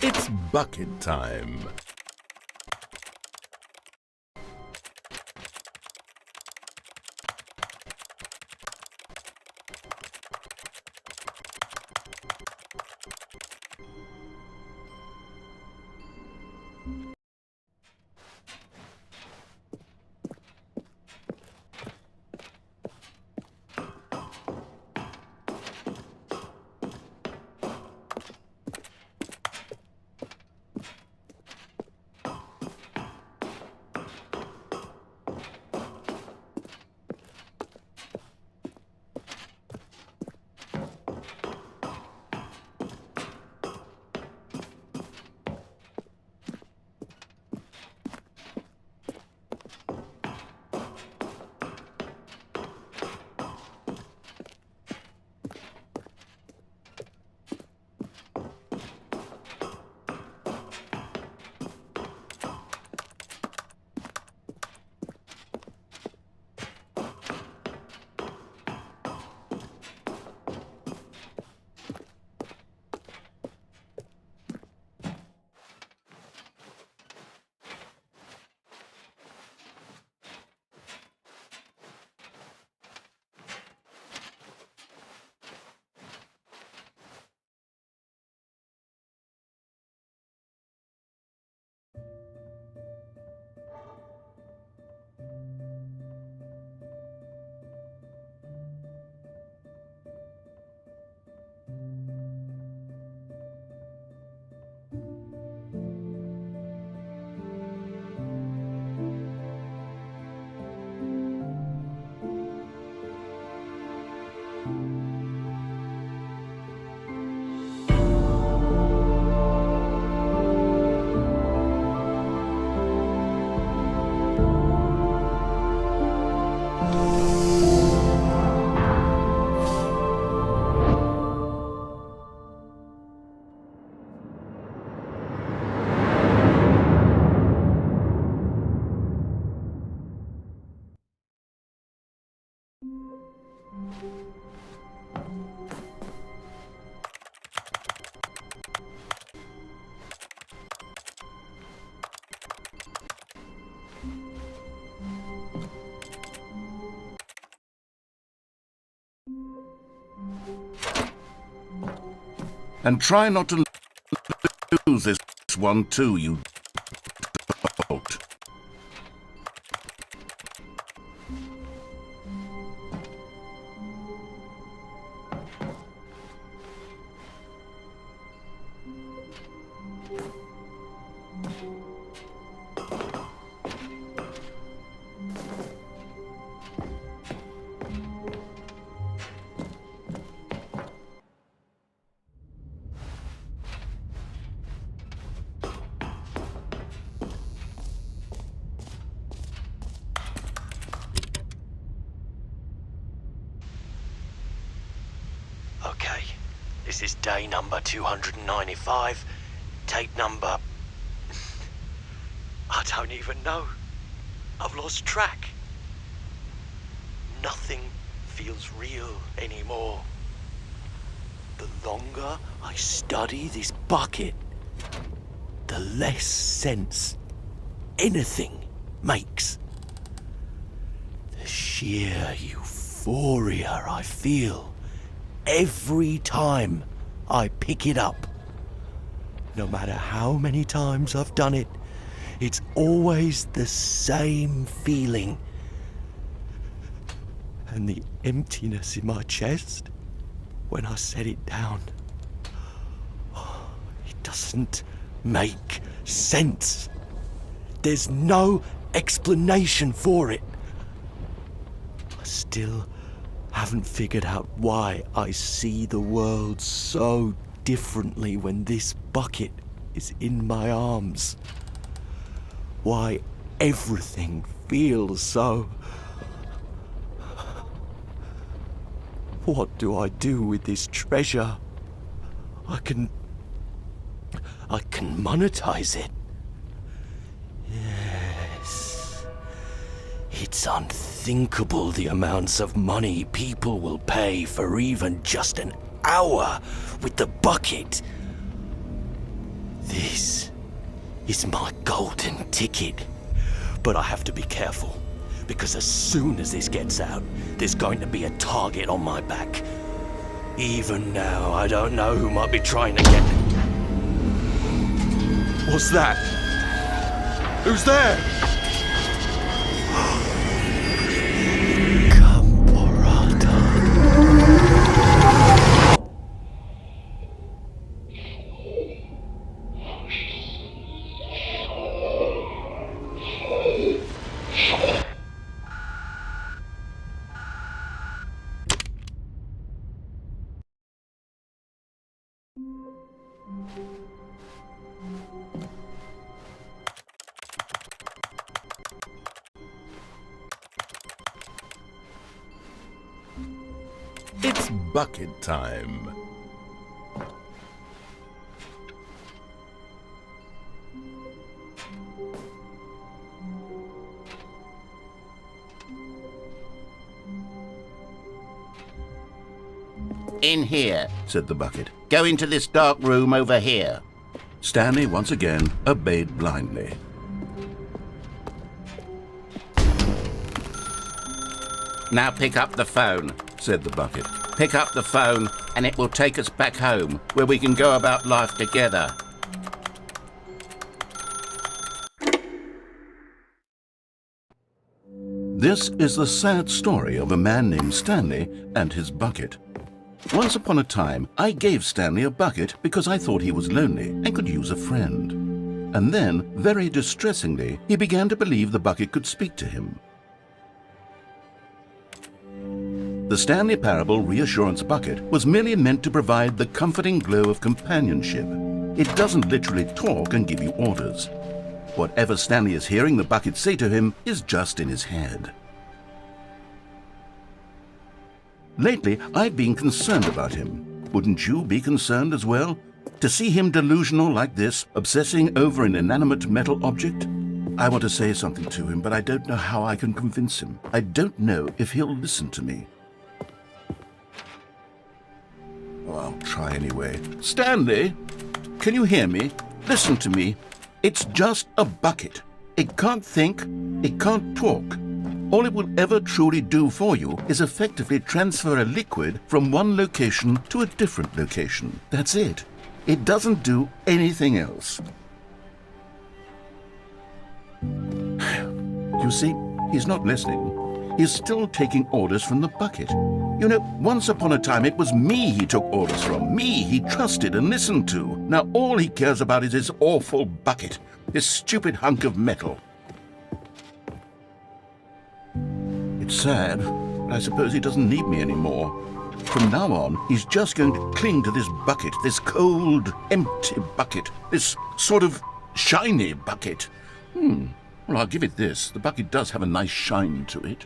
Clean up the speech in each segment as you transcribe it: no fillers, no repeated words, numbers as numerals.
It's bucket time. And try not to lose this one too, you dolt. Okay, this is day number 295, tape number... I don't even know. I've lost track. Nothing feels real anymore. The longer I study this bucket, the less sense anything makes. The sheer euphoria I feel every time I pick it up. No matter how many times I've done it, it's always the same feeling. And the emptiness in my chest when I set it down. It doesn't make sense. There's no explanation for it. I still haven't figured out why I see the world so differently when this bucket is in my arms. Why everything feels so... What do I do with this treasure? I can monetize it. Yes. It's unthinkable the amounts of money people will pay for even just an hour with the bucket. This is my golden ticket. But I have to be careful, because as soon as this gets out, there's going to be a target on my back. Even now, I don't know who might be trying to get... What's that? Who's there? It's bucket time. In here, said the bucket. Go into this dark room over here. Stanley once again obeyed blindly. Now pick up the phone, Said the bucket. pick up the phone and it will take us back home, where we can go about life together. This is the sad story of a man named Stanley and his bucket. Once upon a time, I gave Stanley a bucket because I thought he was lonely and could use a friend. And then, very distressingly, he began to believe the bucket could speak to him. The Stanley Parable Reassurance Bucket was merely meant to provide the comforting glow of companionship. It doesn't literally talk and give you orders. Whatever Stanley is hearing the bucket say to him is just in his head. Lately, I've been concerned about him. Wouldn't you be concerned as well? To see him delusional like this, obsessing over an inanimate metal object? I want to say something to him, but I don't know how I can convince him. I don't know if he'll listen to me. Oh, I'll try anyway. Stanley, can you hear me? Listen to me. It's just a bucket. It can't think, it can't talk. All it will ever truly do for you is effectively transfer a liquid from one location to a different location. That's it. It doesn't do anything else. You see, he's not listening. He's still taking orders from the bucket. You know, once upon a time it was me he took orders from, me he trusted and listened to. Now all he cares about is his awful bucket, this stupid hunk of metal. It's sad, but I suppose he doesn't need me anymore. From now on, he's just going to cling to this bucket, this cold, empty bucket, this sort of shiny bucket. Well, I'll give it this. The bucket does have a nice shine to it.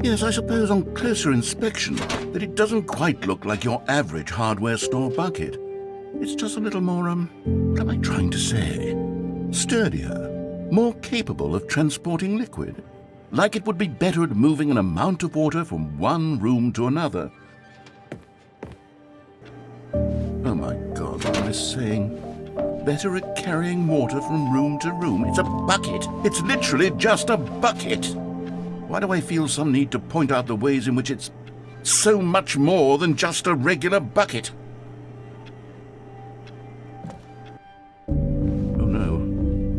Yes, I suppose on closer inspection that it doesn't quite look like your average hardware store bucket. It's just a little more, what am I trying to say? Sturdier, more capable of transporting liquid. Like it would be better at moving an amount of water from one room to another. Oh my God, what am I saying? Better at carrying water from room to room. It's a bucket. It's literally just a bucket. Why do I feel some need to point out the ways in which it's so much more than just a regular bucket? Oh no,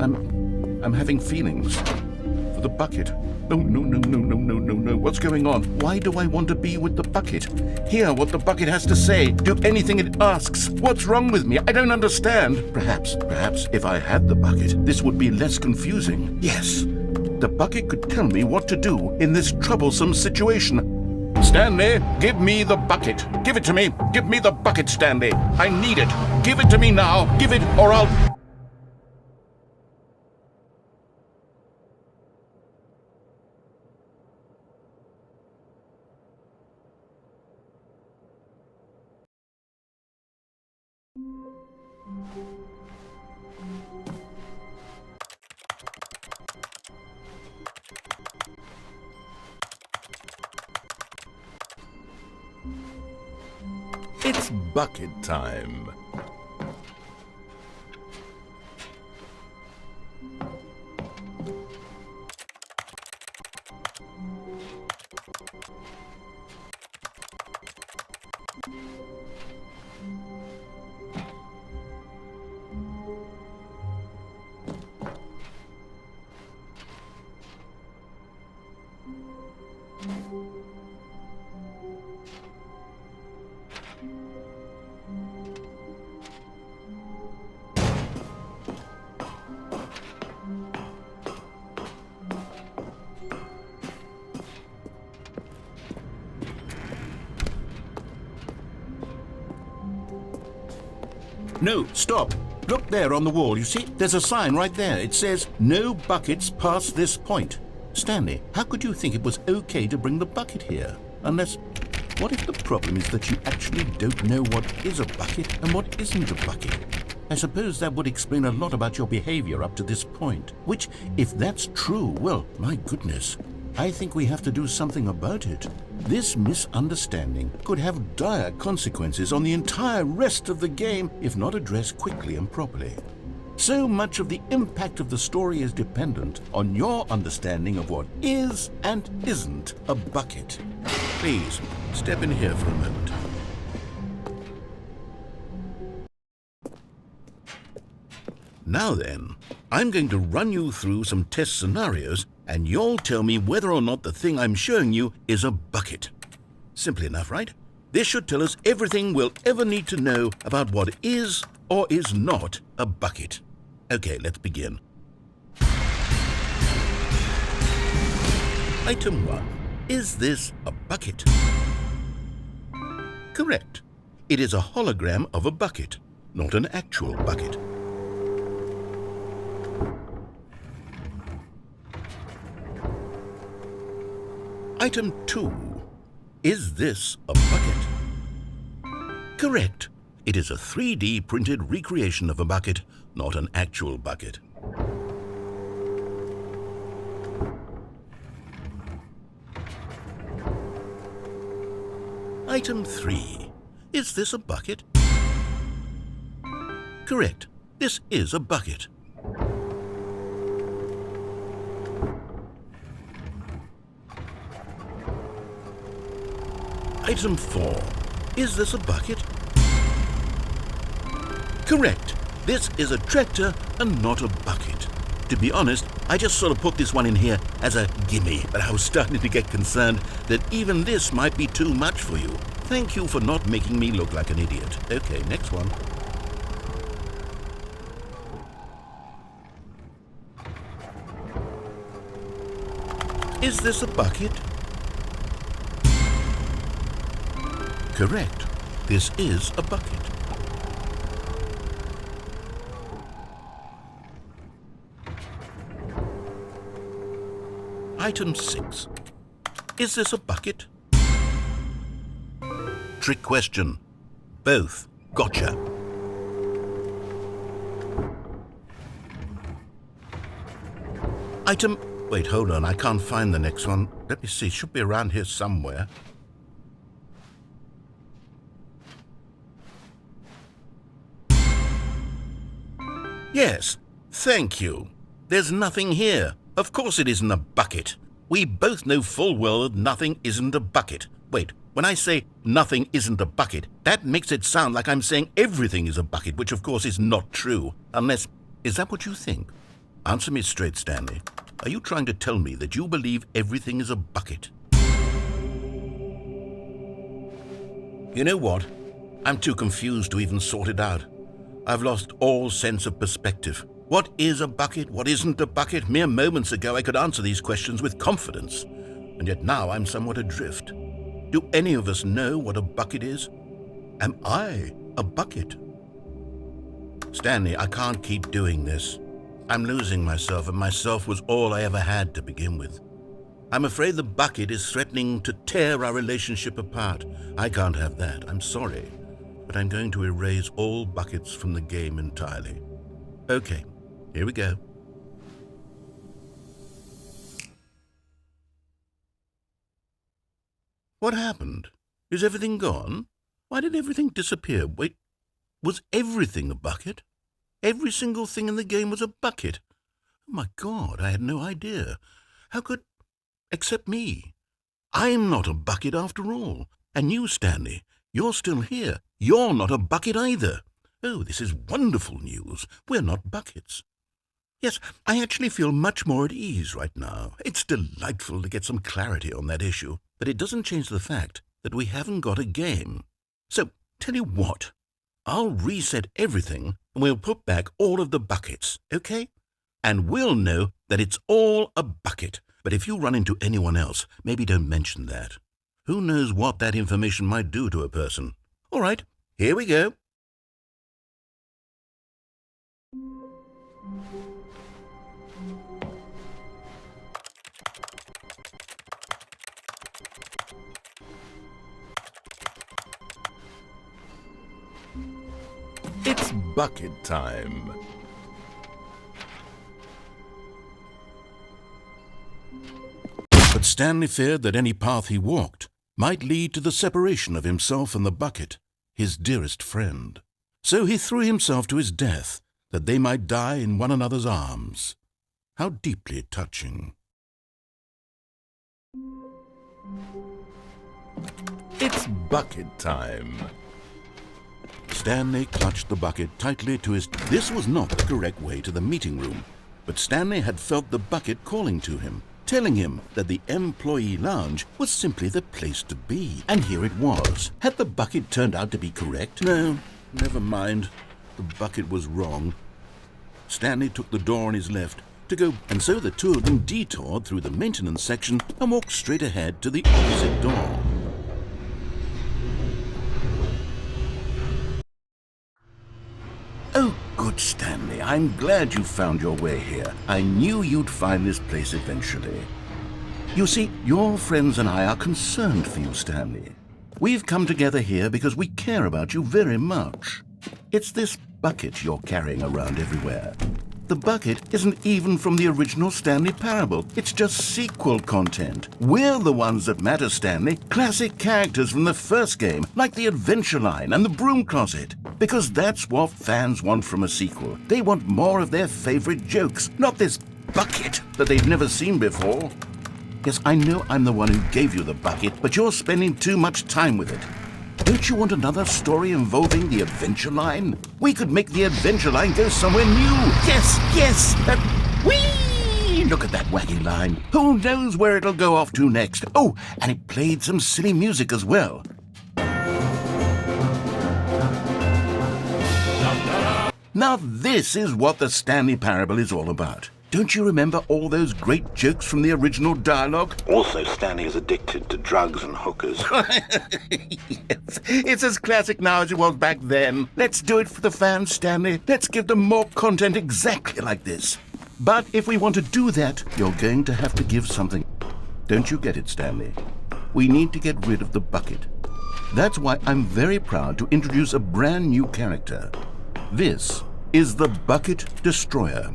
I'm having feelings for the bucket. Oh no, what's going on? Why do I want to be with the bucket? Hear what the bucket has to say, do anything it asks. What's wrong with me? I don't understand. Perhaps if I had the bucket, this would be less confusing. Yes, the bucket could tell me what to do in this troublesome situation. Stanley, give me the bucket. Give it to me. Give me the bucket, Stanley. I need it. Give it to me now. Give it or I'll... It's bucket time. No, stop. Look there on the wall, you see? There's a sign right there. It says, no buckets past this point. Stanley, how could you think it was okay to bring the bucket here? Unless, what if the problem is that you actually don't know what is a bucket and what isn't a bucket? I suppose that would explain a lot about your behavior up to this point. Which, if that's true, well, my goodness, I think we have to do something about it. This misunderstanding could have dire consequences on the entire rest of the game if not addressed quickly and properly. So much of the impact of the story is dependent on your understanding of what is and isn't a bucket. Please, step in here for a moment. Now then, I'm going to run you through some test scenarios and you'll tell me whether or not the thing I'm showing you is a bucket. Simple enough, right? This should tell us everything we'll ever need to know about what is or is not a bucket. Okay, let's begin. Item 1. Is this a bucket? Correct. It is a hologram of a bucket, not an actual bucket. Item 2. Is this a bucket? Correct. It is a 3D printed recreation of a bucket, not an actual bucket. Item 3. Is this a bucket? Correct. This is a bucket. Item 4. Is this a bucket? Correct. This is a tractor and not a bucket. To be honest, I just sort of put this one in here as a gimme, but I was starting to get concerned that even this might be too much for you. Thank you for not making me look like an idiot. Okay, next one. Is this a bucket? Correct. This is a bucket. Item 6. Is this a bucket? Trick question. Both. Gotcha. Item... Wait, hold on. I can't find the next one. Let me see. It should be around here somewhere. Yes, thank you. There's nothing here. Of course it isn't a bucket. We both know full well that nothing isn't a bucket. Wait, when I say nothing isn't a bucket, that makes it sound like I'm saying everything is a bucket, which of course is not true. Unless, is that what you think? Answer me straight, Stanley. Are you trying to tell me that you believe everything is a bucket? You know what? I'm too confused to even sort it out. I've lost all sense of perspective. What is a bucket? What isn't a bucket? Mere moments ago I could answer these questions with confidence, and yet now I'm somewhat adrift. Do any of us know what a bucket is? Am I a bucket? Stanley, I can't keep doing this. I'm losing myself, and myself was all I ever had to begin with. I'm afraid the bucket is threatening to tear our relationship apart. I can't have that. I'm sorry. But I'm going to erase all buckets from the game entirely. Okay, here we go. What happened? Is everything gone? Why did everything disappear? Wait, was everything a bucket? Every single thing in the game was a bucket. Oh my God, I had no idea. How could... except me. I'm not a bucket after all. And you, Stanley, you're still here. You're not a bucket either. Oh, this is wonderful news. We're not buckets. Yes, I actually feel much more at ease right now. It's delightful to get some clarity on that issue, but it doesn't change the fact that we haven't got a game. So, tell you what, I'll reset everything and we'll put back all of the buckets, okay? And we'll know that it's all a bucket. But if you run into anyone else, maybe don't mention that. Who knows what that information might do to a person? All right, here we go. It's bucket time. But Stanley feared that any path he walked might lead to the separation of himself and the bucket, his dearest friend. So he threw himself to his death, that they might die in one another's arms. How deeply touching. It's bucket time. Stanley clutched the bucket tightly to his... This was not the correct way to the meeting room, but Stanley had felt the bucket calling to him, telling him that the employee lounge was simply the place to be. And here it was. Had the bucket turned out to be correct? No, never mind. The bucket was wrong. Stanley took the door on his left to go, and so the two of them detoured through the maintenance section and walked straight ahead to the opposite door. Oh, good, Stanley. I'm glad you found your way here. I knew you'd find this place eventually. You see, your friends and I are concerned for you, Stanley. We've come together here because we care about you very much. It's this bucket you're carrying around everywhere. The bucket isn't even from the original Stanley Parable. It's just sequel content. We're the ones that matter, Stanley. Classic characters from the first game, like the Adventure Line and the Broom Closet. Because that's what fans want from a sequel. They want more of their favorite jokes, not this bucket that they've never seen before. Yes, I know I'm the one who gave you the bucket, but you're spending too much time with it. Don't you want another story involving the Adventure Line? We could make the Adventure Line go somewhere new. Yes, yes! Whee! Look at that wacky line. Who knows where it'll go off to next? Oh, and it played some silly music as well. Now this is what the Stanley Parable is all about. Don't you remember all those great jokes from the original dialogue? Also, Stanley is addicted to drugs and hookers. Yes, it's as classic now as it was back then. Let's do it for the fans, Stanley. Let's give them more content exactly like this. But if we want to do that, you're going to have to give something. Don't you get it, Stanley? We need to get rid of the bucket. That's why I'm very proud to introduce a brand new character. This is the Bucket Destroyer.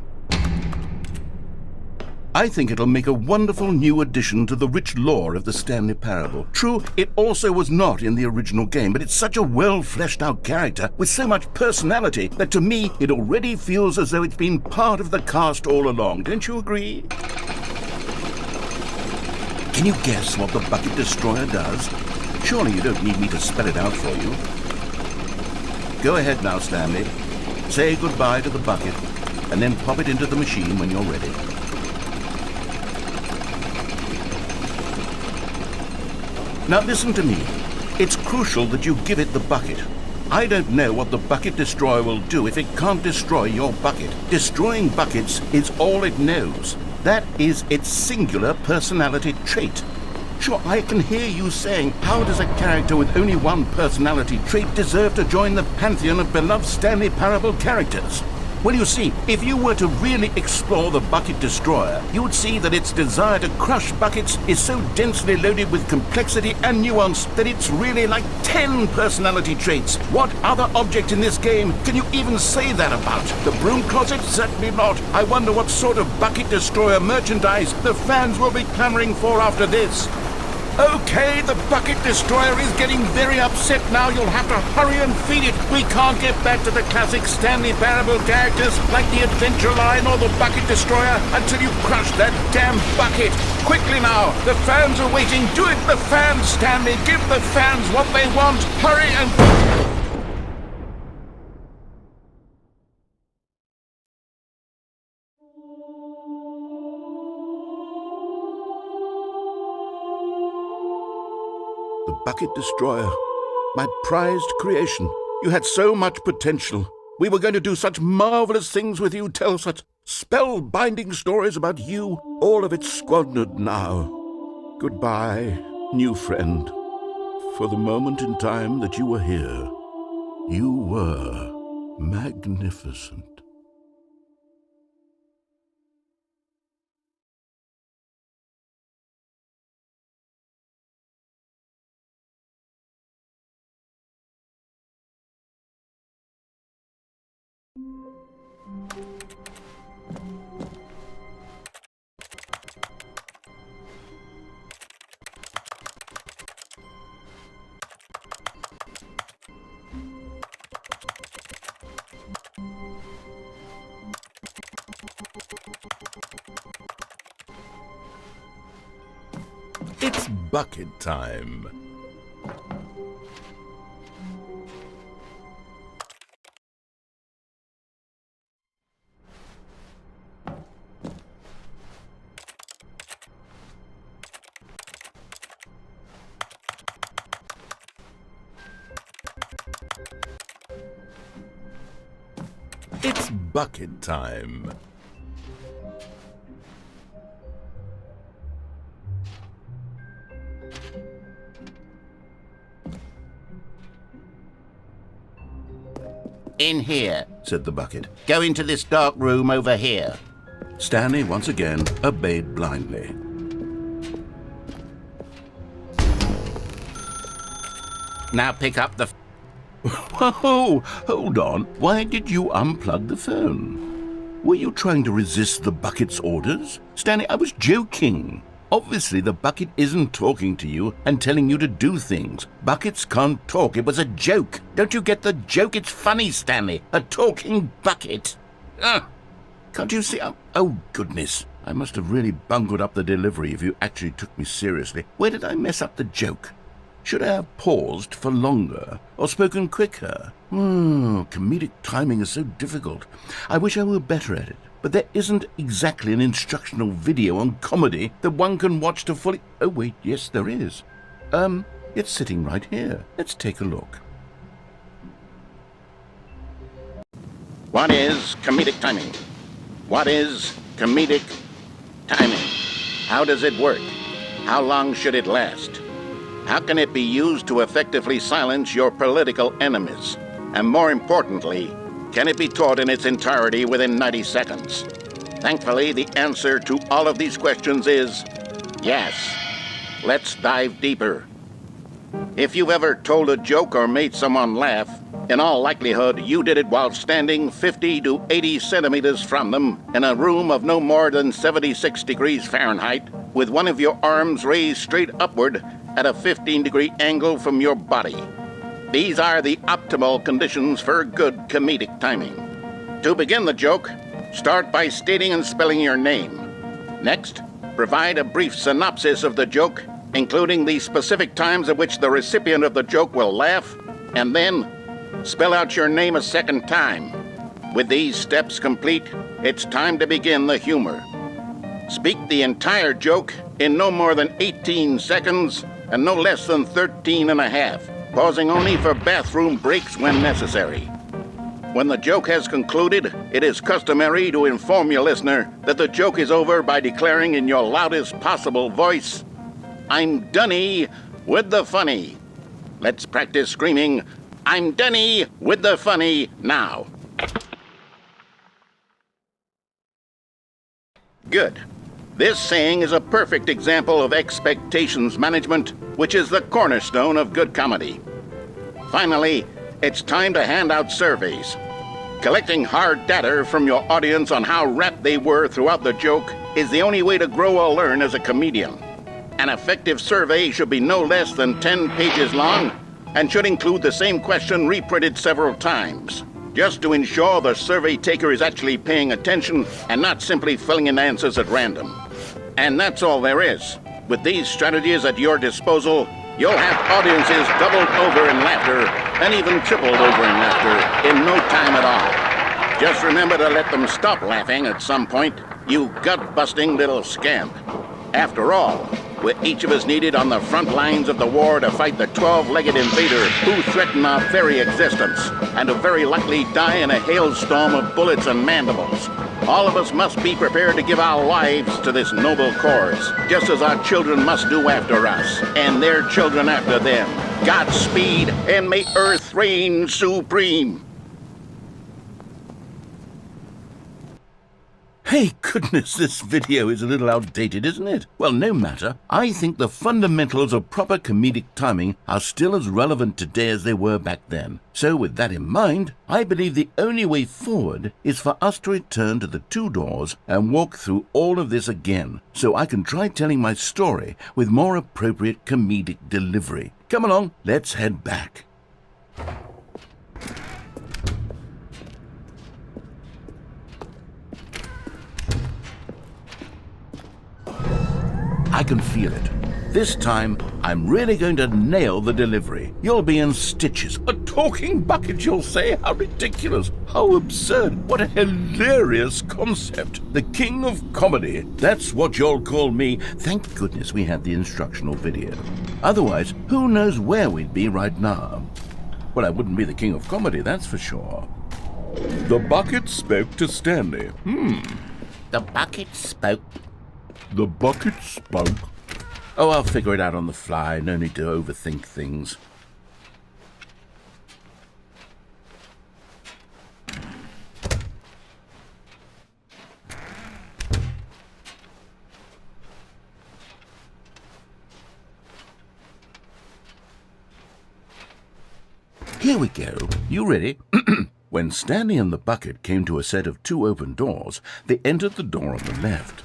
I think it'll make a wonderful new addition to the rich lore of the Stanley Parable. True, it also was not in the original game, but it's such a well-fleshed-out character with so much personality that to me it already feels as though it's been part of the cast all along. Don't you agree? Can you guess what the Bucket Destroyer does? Surely you don't need me to spell it out for you. Go ahead now, Stanley. Say goodbye to the bucket, and then pop it into the machine when you're ready. Now listen to me. It's crucial that you give it the bucket. I don't know what the Bucket Destroyer will do if it can't destroy your bucket. Destroying buckets is all it knows. That is its singular personality trait. Sure, I can hear you saying, how does a character with only one personality trait deserve to join the pantheon of beloved Stanley Parable characters? Well, you see, if you were to really explore the Bucket Destroyer, you would see that its desire to crush buckets is so densely loaded with complexity and nuance that it's really like 10 personality traits. What other object in this game can you even say that about? The Broom Closet? Certainly not. I wonder what sort of Bucket Destroyer merchandise the fans will be clamoring for after this. Okay, the bucket destroyer is getting very upset now. You'll have to hurry and feed it. We can't get back to the classic Stanley Parable characters like the Adventure Line or the bucket destroyer until you crush that damn bucket. Quickly now, the fans are waiting. Do it, the fans, Stanley. Give the fans what they want. Hurry and... The bucket destroyer, my prized creation. You had so much potential. We were going to do such marvelous things with you, tell such spellbinding stories about you. All of it squandered now. Goodbye, new friend. For the moment in time that you were here, you were magnificent. It's bucket time. It's bucket time. In here, said the bucket. Go into this dark room over here. Stanley once again obeyed blindly. Now pick up the... Whoa, hold on. Why did you unplug the phone? Were you trying to resist the bucket's orders? Stanley, I was joking. Obviously, the bucket isn't talking to you and telling you to do things. Buckets can't talk. It was a joke. Don't you get the joke? It's funny, Stanley. A talking bucket. Can't you see? Oh, goodness. I must have really bungled up the delivery if you actually took me seriously. Where did I mess up the joke? Should I have paused for longer or spoken quicker? Comedic timing is so difficult. I wish I were better at it. But there isn't exactly an instructional video on comedy that one can watch to fully... Oh, wait, yes, there is. It's sitting right here. Let's take a look. What is comedic timing? What is comedic timing? How does it work? How long should it last? How can it be used to effectively silence your political enemies? And more importantly, can it be taught in its entirety within 90 seconds? Thankfully, the answer to all of these questions is yes. Let's dive deeper. If you've ever told a joke or made someone laugh, in all likelihood, you did it while standing 50 to 80 centimeters from them in a room of no more than 76 degrees Fahrenheit, with one of your arms raised straight upward at a 15-degree angle from your body. These are the optimal conditions for good comedic timing. To begin the joke, start by stating and spelling your name. Next, provide a brief synopsis of the joke, including the specific times at which the recipient of the joke will laugh, and then spell out your name a second time. With these steps complete, it's time to begin the humor. Speak the entire joke in no more than 18 seconds and no less than 13 and a half. Pausing only for bathroom breaks when necessary. When the joke has concluded, it is customary to inform your listener that the joke is over by declaring in your loudest possible voice, "I'm Dunny with the funny." Let's practice screaming, "I'm Dunny with the funny" now. Good. This saying is a perfect example of expectations management, which is the cornerstone of good comedy. Finally, it's time to hand out surveys. Collecting hard data from your audience on how rapt they were throughout the joke is the only way to grow or learn as a comedian. An effective survey should be no less than 10 pages long and should include the same question reprinted several times, just to ensure the survey taker is actually paying attention and not simply filling in answers at random. And that's all there is. With these strategies at your disposal, you'll have audiences doubled over in laughter and even tripled over in laughter in no time at all. Just remember to let them stop laughing at some point, you gut-busting little scamp. After all, we're each of us needed on the front lines of the war to fight the 12-legged invader who threaten our very existence, and who very likely die in a hailstorm of bullets and mandibles. All of us must be prepared to give our lives to this noble cause, just as our children must do after us, and their children after them. Godspeed, and may Earth reign supreme. Hey, goodness, this video is a little outdated, isn't it? Well, no matter. I think the fundamentals of proper comedic timing are still as relevant today as they were back then. So with that in mind, I believe the only way forward is for us to return to the two doors and walk through all of this again, so I can try telling my story with more appropriate comedic delivery. Come along, let's head back. I can feel it. This time, I'm really going to nail the delivery. You'll be in stitches. A talking bucket, you'll say? How ridiculous. How absurd. What a hilarious concept. The king of comedy. That's what you'll call me. Thank goodness we had the instructional video. Otherwise, who knows where we'd be right now. Well, I wouldn't be the king of comedy, that's for sure. The bucket spoke to Stanley. The bucket spoke. The bucket spoke. Oh, I'll figure it out on the fly. No need to overthink things. Here we go. You ready? When Stanley and the bucket came to a set of two open doors, they entered the door on the left.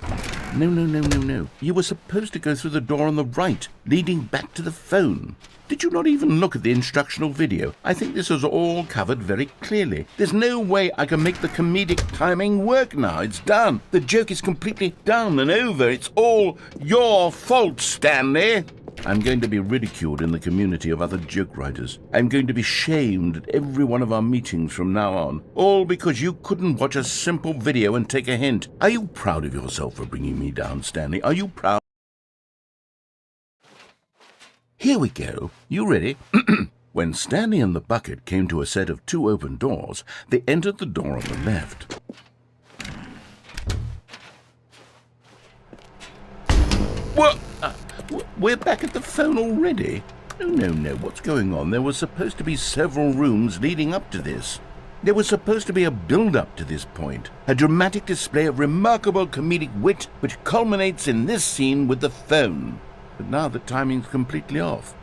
No. You were supposed to go through the door on the right, leading back to the phone. Did you not even look at the instructional video? I think this is all covered very clearly. There's no way I can make the comedic timing work now. It's done. The joke is completely done and over. It's all your fault, Stanley. I'm going to be ridiculed in the community of other joke writers. I'm going to be shamed at every one of our meetings from now on. All because you couldn't watch a simple video and take a hint. Are you proud of yourself for bringing me down, Stanley? Are you proud? Here we go. You ready? When Stanley and the bucket came to a set of two open doors, they entered the door on the left. What? We're back at the phone already? No. What's going on? There were supposed to be several rooms leading up to this. There was supposed to be a build-up to this point. A dramatic display of remarkable comedic wit which culminates in this scene with the phone. But now the timing's completely off.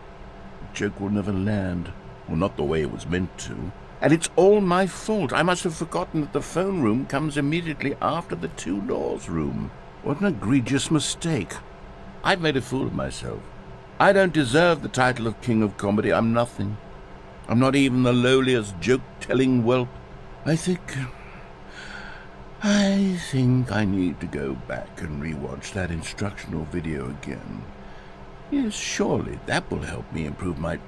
The joke will never land. Well, not the way it was meant to. And it's all my fault. I must have forgotten that the phone room comes immediately after the two doors room. What an egregious mistake. I've made a fool of myself. I don't deserve the title of King of Comedy. I'm nothing. I'm not even the lowliest joke-telling whelp. I think I need to go back and rewatch that instructional video again. Yes, surely that will help me improve my...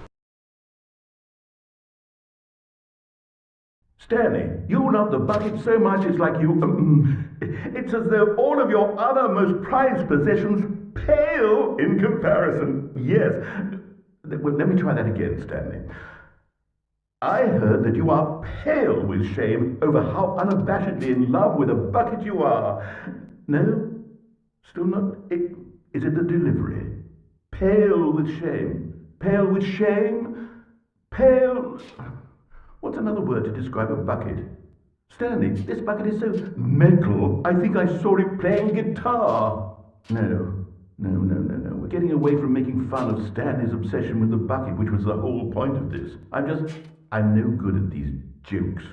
Stanley, you love the bucket so much it's like you... it's as though all of your other most prized possessions pale in comparison. Yes. Well, let me try that again, Stanley. I heard that you are pale with shame over how unabashedly in love with a bucket you are. No? Still not? Is it the delivery? Pale with shame. Pale with shame? Pale... What's another word to describe a bucket? Stanley, this bucket is so metal. I think I saw it playing guitar. No. We're getting away from making fun of Stanley's obsession with the bucket, which was the whole point of this. I'm no good at these jokes.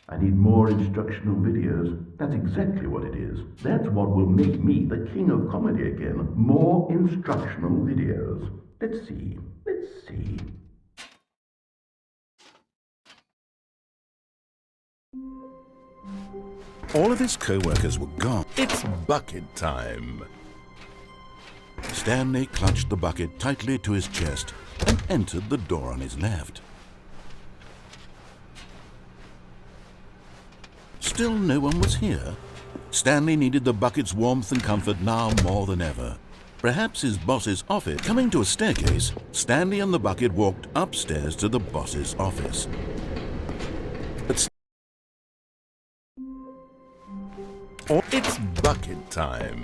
I need more instructional videos. That's exactly what it is. That's what will make me the king of comedy again. More instructional videos. Let's see. Let's see. All of his co-workers were gone. It's bucket time. Stanley clutched the bucket tightly to his chest and entered the door on his left. Still no one was here. Stanley needed the bucket's warmth and comfort now more than ever. Perhaps his boss's office. Coming to a staircase, Stanley and the bucket walked upstairs to the boss's office. But it's bucket time.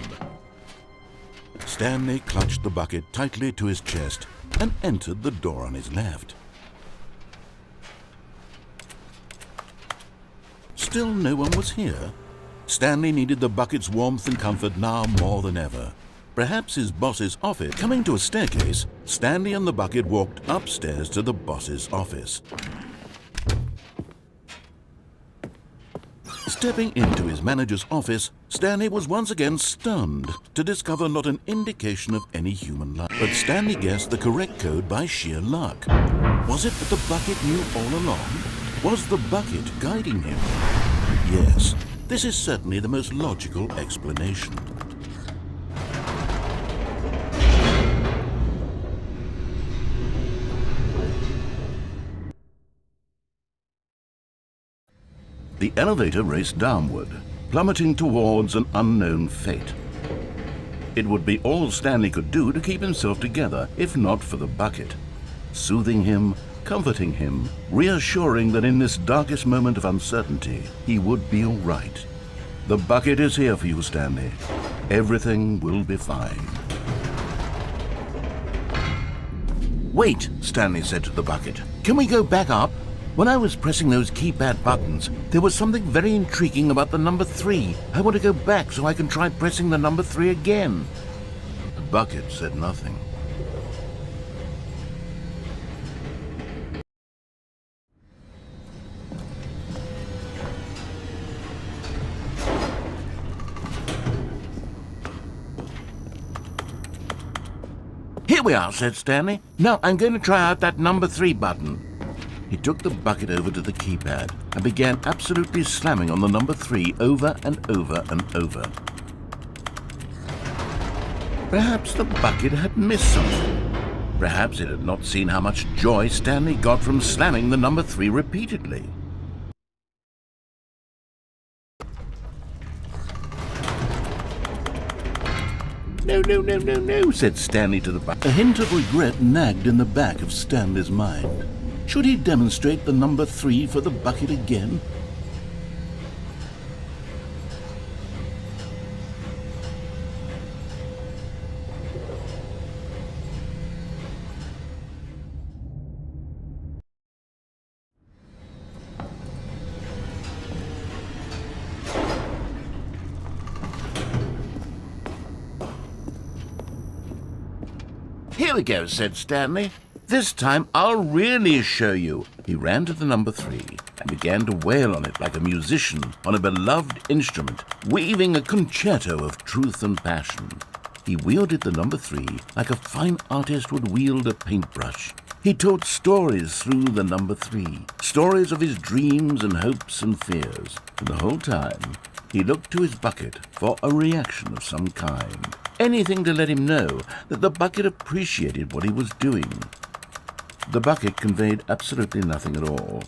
Stanley clutched the bucket tightly to his chest and entered the door on his left. Still no one was here. Stanley needed the bucket's warmth and comfort now more than ever. Perhaps his boss's office. Coming to a staircase, Stanley and the bucket walked upstairs to the boss's office. Stepping into his manager's office, Stanley was once again stunned to discover not an indication of any human life. But Stanley guessed the correct code by sheer luck. Was it that the bucket knew all along? Was the bucket guiding him? Yes, this is certainly the most logical explanation. The elevator raced downward, plummeting towards an unknown fate. It would be all Stanley could do to keep himself together, if not for the bucket. Soothing him, comforting him, reassuring that in this darkest moment of uncertainty, he would be all right. The bucket is here for you, Stanley. Everything will be fine. Wait, Stanley said to the bucket. Can we go back up? When I was pressing those keypad buttons, there was something very intriguing about the number 3. I want to go back so I can try pressing the number 3 again. The bucket said nothing. Here we are, said Stanley. Now I'm going to try out that number 3 button. He took the bucket over to the keypad and began absolutely slamming on the number 3 over and over and over. Perhaps the bucket had missed something. Perhaps it had not seen how much joy Stanley got from slamming the number 3 repeatedly. No, no, no, no, no, said Stanley to the bucket. A hint of regret nagged in the back of Stanley's mind. Should he demonstrate the number 3 for the bucket again? Here we go, said Stanley. This time I'll really show you. He ran to the number 3 and began to wail on it like a musician on a beloved instrument, weaving a concerto of truth and passion. He wielded the number 3 like a fine artist would wield a paintbrush. He told stories through the number 3, stories of his dreams and hopes and fears. And the whole time, he looked to his bucket for a reaction of some kind. Anything to let him know that the bucket appreciated what he was doing. The bucket conveyed absolutely nothing at all,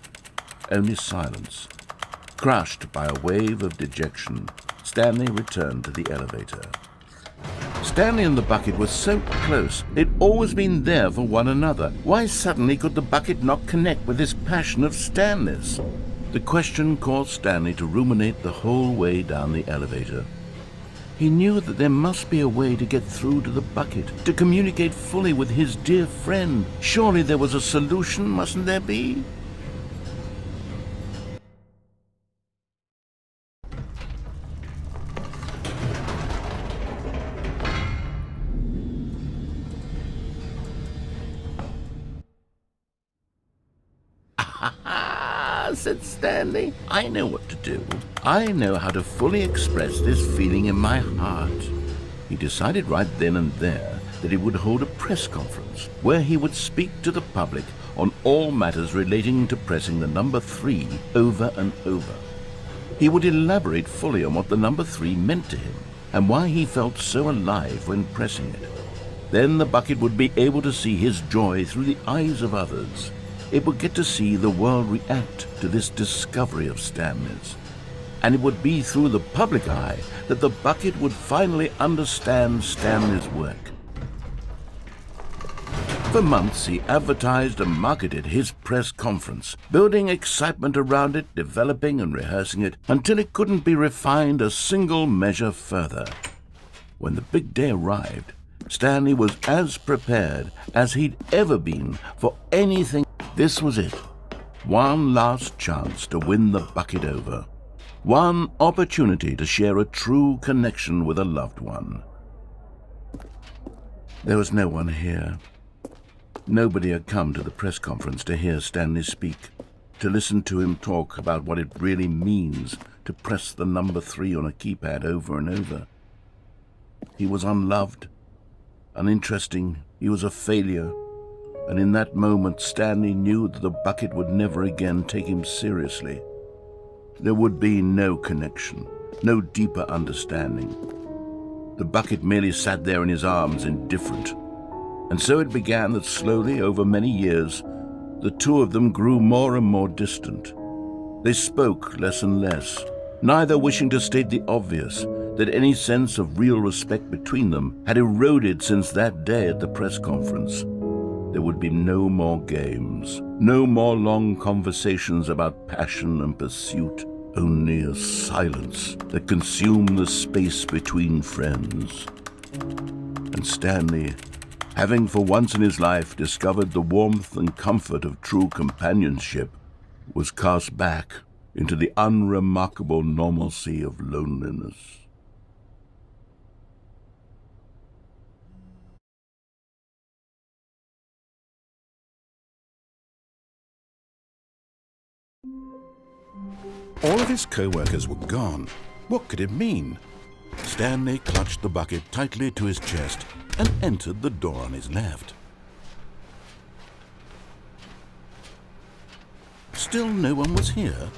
only silence. Crushed by a wave of dejection, Stanley returned to the elevator. Stanley and the bucket were so close. They'd always been there for one another. Why suddenly could the bucket not connect with this passion of Stanley's? The question caused Stanley to ruminate the whole way down the elevator. He knew that there must be a way to get through to the bucket, to communicate fully with his dear friend. Surely there was a solution, mustn't there be? said Stanley. I know what to do. I know how to fully express this feeling in my heart. He decided right then and there that he would hold a press conference where he would speak to the public on all matters relating to pressing the number 3 over and over. He would elaborate fully on what the number 3 meant to him and why he felt so alive when pressing it. Then the bucket would be able to see his joy through the eyes of others. It would get to see the world react to this discovery of Stanley's. And it would be through the public eye that the bucket would finally understand Stanley's work. For months, he advertised and marketed his press conference, building excitement around it, developing and rehearsing it, until it couldn't be refined a single measure further. When the big day arrived, Stanley was as prepared as he'd ever been for anything. This was it. One last chance to win the bucket over. One opportunity to share a true connection with a loved one. There was no one here. Nobody had come to the press conference to hear Stanley speak, to listen to him talk about what it really means to press the number 3 on a keypad over and over. He was unloved, uninteresting, he was a failure, and in that moment Stanley knew that the bucket would never again take him seriously. There would be no connection, no deeper understanding. The bucket merely sat there in his arms, indifferent. And so it began that slowly, over many years, the two of them grew more and more distant. They spoke less and less, neither wishing to state the obvious, that any sense of real respect between them had eroded since that day at the press conference. There would be no more games, no more long conversations about passion and pursuit, only a silence that consumed the space between friends. And Stanley, having for once in his life discovered the warmth and comfort of true companionship, was cast back into the unremarkable normalcy of loneliness. All of his co-workers were gone. What could it mean? Stanley clutched the bucket tightly to his chest and entered the door on his left. Still no one was here.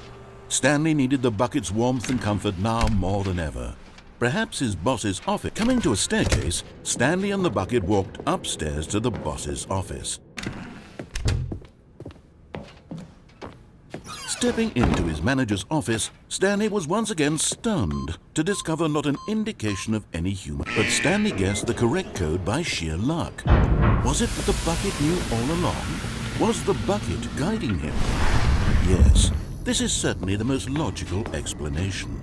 Stanley needed the bucket's warmth and comfort now more than ever. Perhaps his boss's office. Coming to a staircase, Stanley and the bucket walked upstairs to the boss's office. Stepping into his manager's office, Stanley was once again stunned to discover not an indication of any human. But Stanley guessed the correct code by sheer luck. Was it that the bucket knew all along? Was the bucket guiding him? Yes, this is certainly the most logical explanation.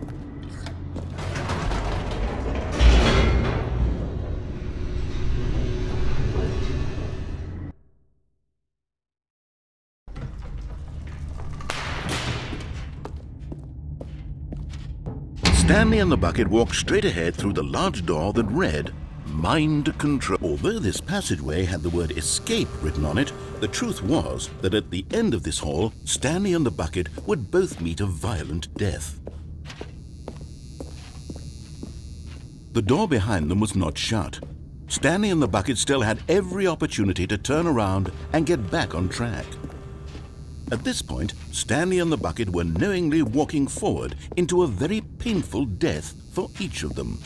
Stanley and the bucket walked straight ahead through the large door that read, Mind Control. Although this passageway had the word escape written on it, the truth was that at the end of this hall, Stanley and the bucket would both meet a violent death. The door behind them was not shut. Stanley and the bucket still had every opportunity to turn around and get back on track. At this point, Stanley and the bucket were knowingly walking forward into a very painful death for each of them.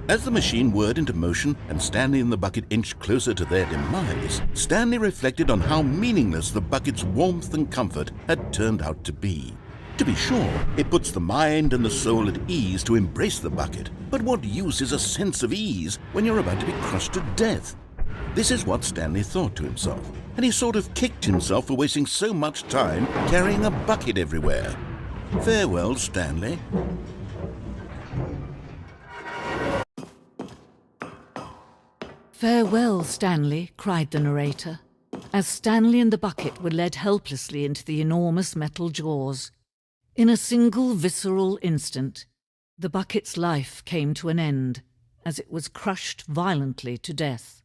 As the machine whirred into motion and Stanley and the bucket inched closer to their demise, Stanley reflected on how meaningless the bucket's warmth and comfort had turned out to be. To be sure, it puts the mind and the soul at ease to embrace the bucket, but what use is a sense of ease when you're about to be crushed to death? This is what Stanley thought to himself, and he sort of kicked himself for wasting so much time carrying a bucket everywhere. Farewell, Stanley. "Farewell, Stanley," cried the narrator, as Stanley and the bucket were led helplessly into the enormous metal jaws. In a single visceral instant, the bucket's life came to an end as it was crushed violently to death.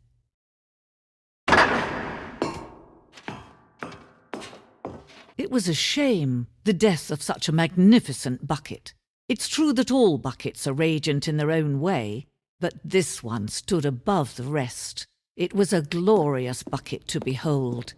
It was a shame, the death of such a magnificent bucket. It's true that all buckets are radiant in their own way, but this one stood above the rest. It was a glorious bucket to behold.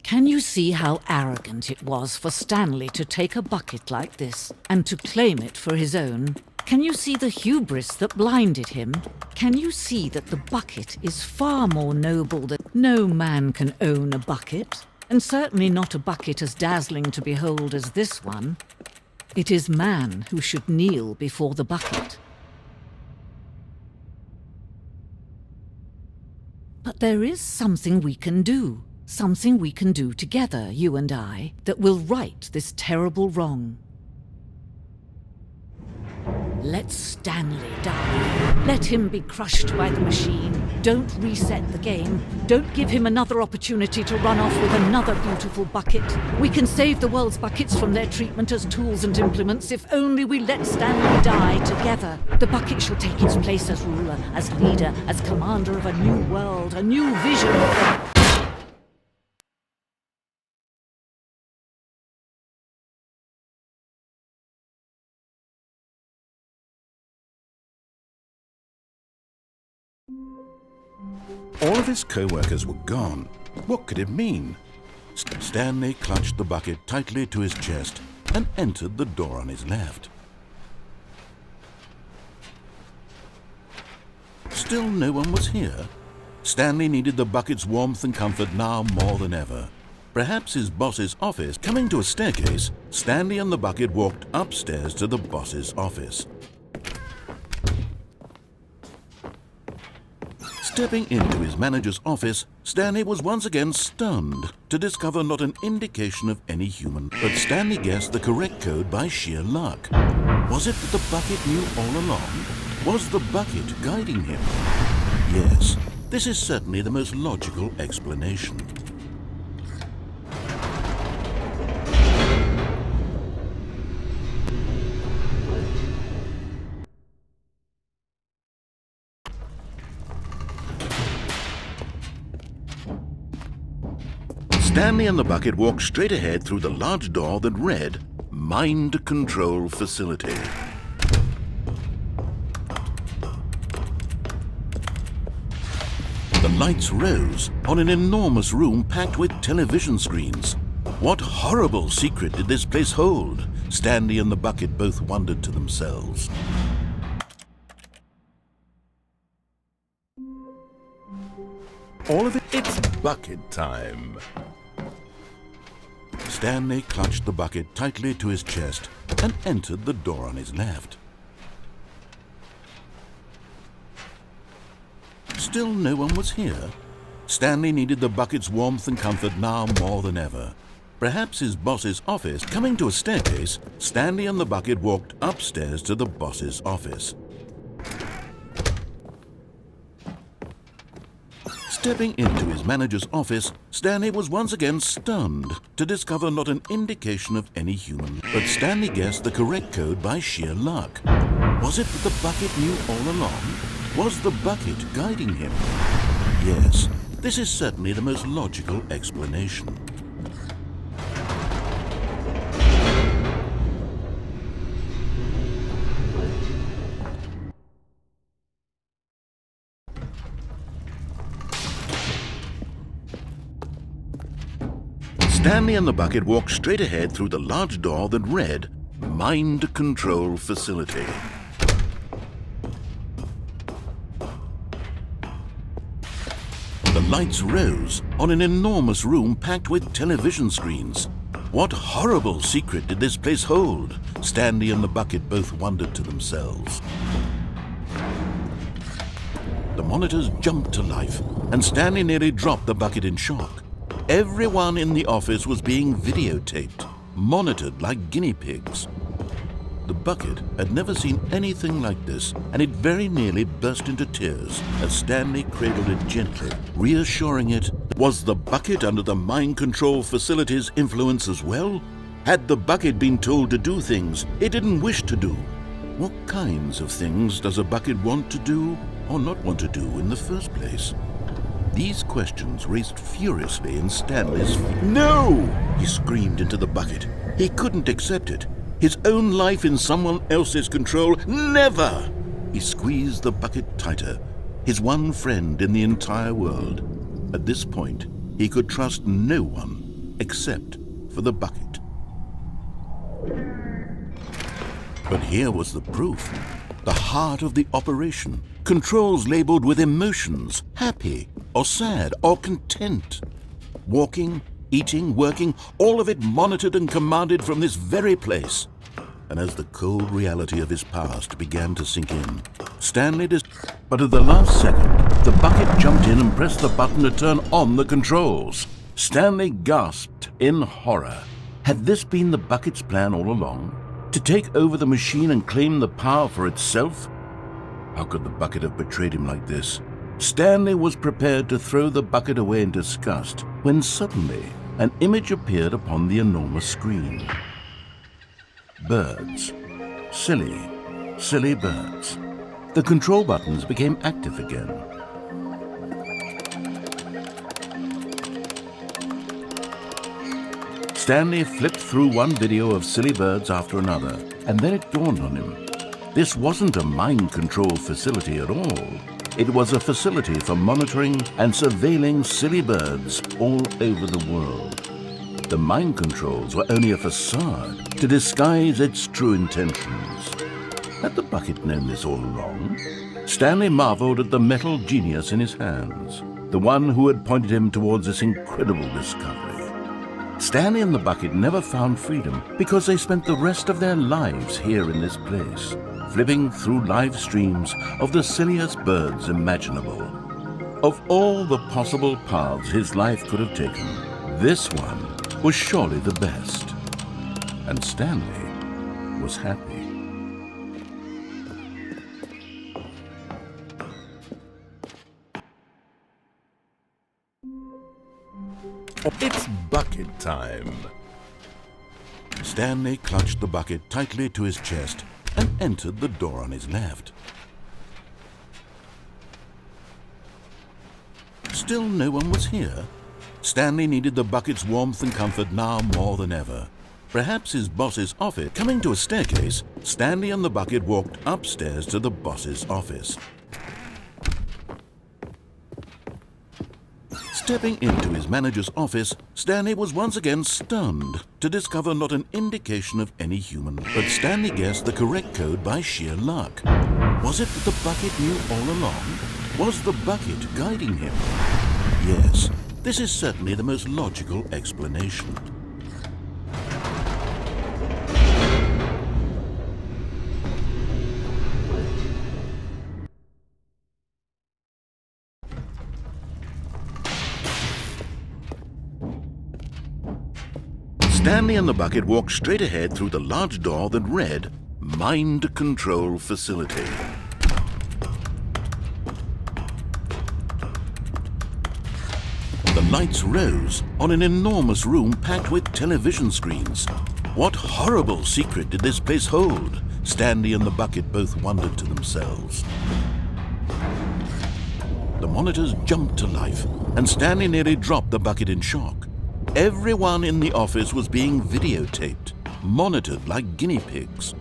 Can you see how arrogant it was for Stanley to take a bucket like this and to claim it for his own? Can you see the hubris that blinded him? Can you see that the bucket is far more noble, that no man can own a bucket, and certainly not a bucket as dazzling to behold as this one? It is man who should kneel before the bucket. But there is something we can do. Something we can do together, you and I, that will right this terrible wrong. Let Stanley die. Let him be crushed by the machine. Don't reset the game. Don't give him another opportunity to run off with another beautiful bucket. We can save the world's buckets from their treatment as tools and implements if only we let Stanley die together. The bucket shall take its place as ruler, as leader, as commander of a new world, a new vision. All of his co-workers were gone. What could it mean? Stanley clutched the bucket tightly to his chest and entered the door on his left. Still no one was here. Stanley needed the bucket's warmth and comfort now more than ever. Perhaps his boss's office. Coming to a staircase, Stanley and the bucket walked upstairs to the boss's office. Stepping into his manager's office, Stanley was once again stunned to discover not an indication of any human, but Stanley guessed the correct code by sheer luck. Was it that the bucket knew all along? Was the bucket guiding him? Yes, this is certainly the most logical explanation. Stanley and the bucket walked straight ahead through the large door that read, Mind Control Facility. The lights rose on an enormous room packed with television screens. What horrible secret did this place hold? Stanley and the bucket both wondered to themselves. All of it's bucket time. Stanley clutched the bucket tightly to his chest and entered the door on his left. Still no one was here. Stanley needed the bucket's warmth and comfort now more than ever. Perhaps his boss's office. Coming to a staircase, Stanley and the bucket walked upstairs to the boss's office. Stepping into his manager's office, Stanley was once again stunned to discover not an indication of any human, but Stanley guessed the correct code by sheer luck. Was it that the bucket knew all along? Was the bucket guiding him? Yes, this is certainly the most logical explanation. Stanley and the bucket walked straight ahead through the large door that read, Mind Control Facility. The lights rose on an enormous room packed with television screens. What horrible secret did this place hold? Stanley and the bucket both wondered to themselves. The monitors jumped to life, and Stanley nearly dropped the bucket in shock. Everyone in the office was being videotaped. monitored like guinea pigs. The bucket had never seen anything like this, and it very nearly burst into tears as Stanley cradled it gently, reassuring it. Was the bucket under the mind control facility's influence as well? Had the bucket been told to do things it didn't wish to do? What kinds of things does a bucket want to do or not want to do in the first place? These questions raced furiously in Stanley's feet. No! He screamed into the bucket. He couldn't accept it. His own life in someone else's control? Never! He squeezed the bucket tighter, his one friend in the entire world. At this point, he could trust no one except for the bucket. But here was the proof. The heart of the operation. Controls labeled with emotions, happy or sad or content. Walking, eating, working, all of it monitored and commanded from this very place. And as the cold reality of his past began to sink in, but at the last second, the bucket jumped in and pressed the button to turn on the controls. Stanley gasped in horror. Had this been the bucket's plan all along? To take over the machine and claim the power for itself? How could the bucket have betrayed him like this? Stanley was prepared to throw the bucket away in disgust when suddenly an image appeared upon the enormous screen. Birds. Silly, silly birds. The control buttons became active again. Stanley flipped through one video of silly birds after another, and then it dawned on him. This wasn't a mind control facility at all. It was a facility for monitoring and surveilling silly birds all over the world. The mind controls were only a facade to disguise its true intentions. Had the bucket known this all along? Stanley marveled at the metal genius in his hands, the one who had pointed him towards this incredible discovery. Stanley and the bucket never found freedom because they spent the rest of their lives here in this place, flipping through live streams of the silliest birds imaginable. Of all the possible paths his life could have taken, this one was surely the best. And Stanley was happy. It's bucket time. Stanley clutched the bucket tightly to his chest and entered the door on his left. Still no one was here. Stanley needed the bucket's warmth and comfort now more than ever. Perhaps his boss's office. Coming to a staircase, Stanley and the bucket walked upstairs to the boss's office. Stepping into his manager's office, Stanley was once again stunned to discover not an indication of any human. But Stanley guessed the correct code by sheer luck. Was it that the bucket knew all along? Was the bucket guiding him? Yes, this is certainly the most logical explanation. Stanley and the bucket walked straight ahead through the large door that read, Mind Control Facility. The lights rose on an enormous room packed with television screens. What horrible secret did this place hold? Stanley and the bucket both wondered to themselves. The monitors jumped to life, and Stanley nearly dropped the bucket in shock. Everyone in the office was being videotaped, monitored like guinea pigs.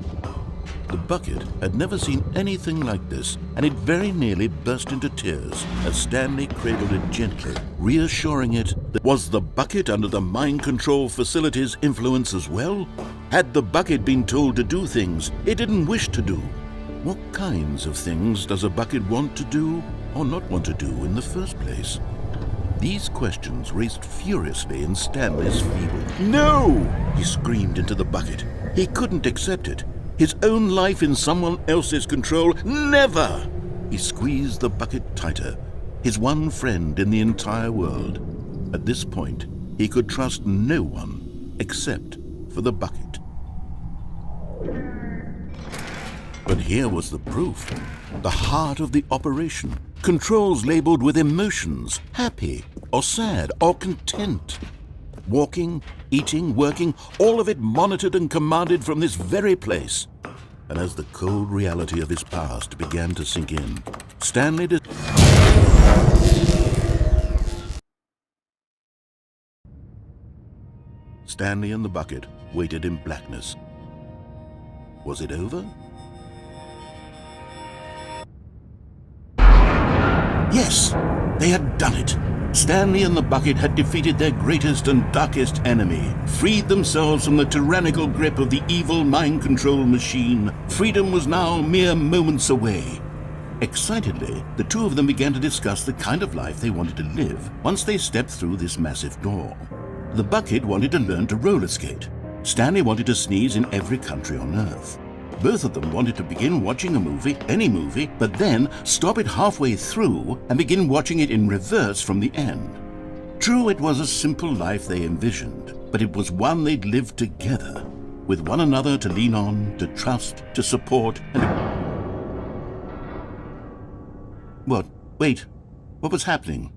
The bucket had never seen anything like this, and it very nearly burst into tears as Stanley cradled it gently, reassuring it that was the bucket under the mind control facility's influence as well? Had the bucket been told to do things it didn't wish to do? What kinds of things does a bucket want to do or not want to do in the first place? These questions raced furiously in Stanley's feeble. No! He screamed into the bucket. He couldn't accept it. His own life in someone else's control? Never! He squeezed the bucket tighter, his one friend in the entire world. At this point, he could trust no one except for the bucket. But here was the proof. The heart of the operation. Controls labeled with emotions, happy or sad or content. Walking, eating, working, all of it monitored and commanded from this very place. And as the cold reality of his past began to sink in, Stanley Stanley and the bucket waited in blackness. Was it over? Yes, they had done it. Stanley and the bucket had defeated their greatest and darkest enemy, freed themselves from the tyrannical grip of the evil mind control machine. Freedom was now mere moments away. Excitedly, the two of them began to discuss the kind of life they wanted to live once they stepped through this massive door. The bucket wanted to learn to roller skate. Stanley wanted to sneeze in every country on Earth. Both of them wanted to begin watching a movie, any movie, but then stop it halfway through and begin watching it in reverse from the end. True, it was a simple life they envisioned, but it was one they'd lived together, with one another to lean on, to trust, to support, and... What? Wait. What was happening?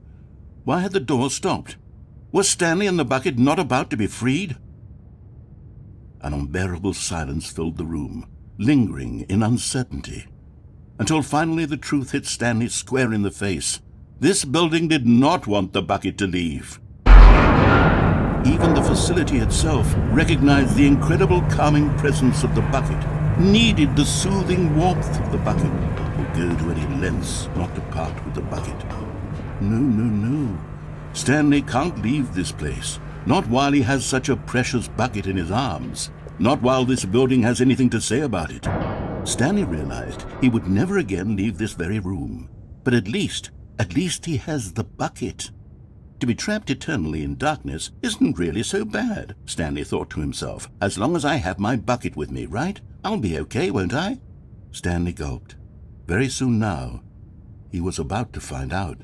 Why had the door stopped? Was Stanley and the bucket not about to be freed? An unbearable silence filled the room, lingering in uncertainty, until finally the truth hit Stanley square in the face. This building did not want the bucket to leave. Even the facility itself recognized the incredible calming presence of the bucket, needed the soothing warmth of the bucket, would go to any lengths not to part with the bucket. No. Stanley can't leave this place, not while he has such a precious bucket in his arms. Not while this building has anything to say about it. Stanley realized he would never again leave this very room. But at least he has the bucket. To be trapped eternally in darkness isn't really so bad, Stanley thought to himself. As long as I have my bucket with me, right? I'll be okay, won't I? Stanley gulped. Very soon now, he was about to find out.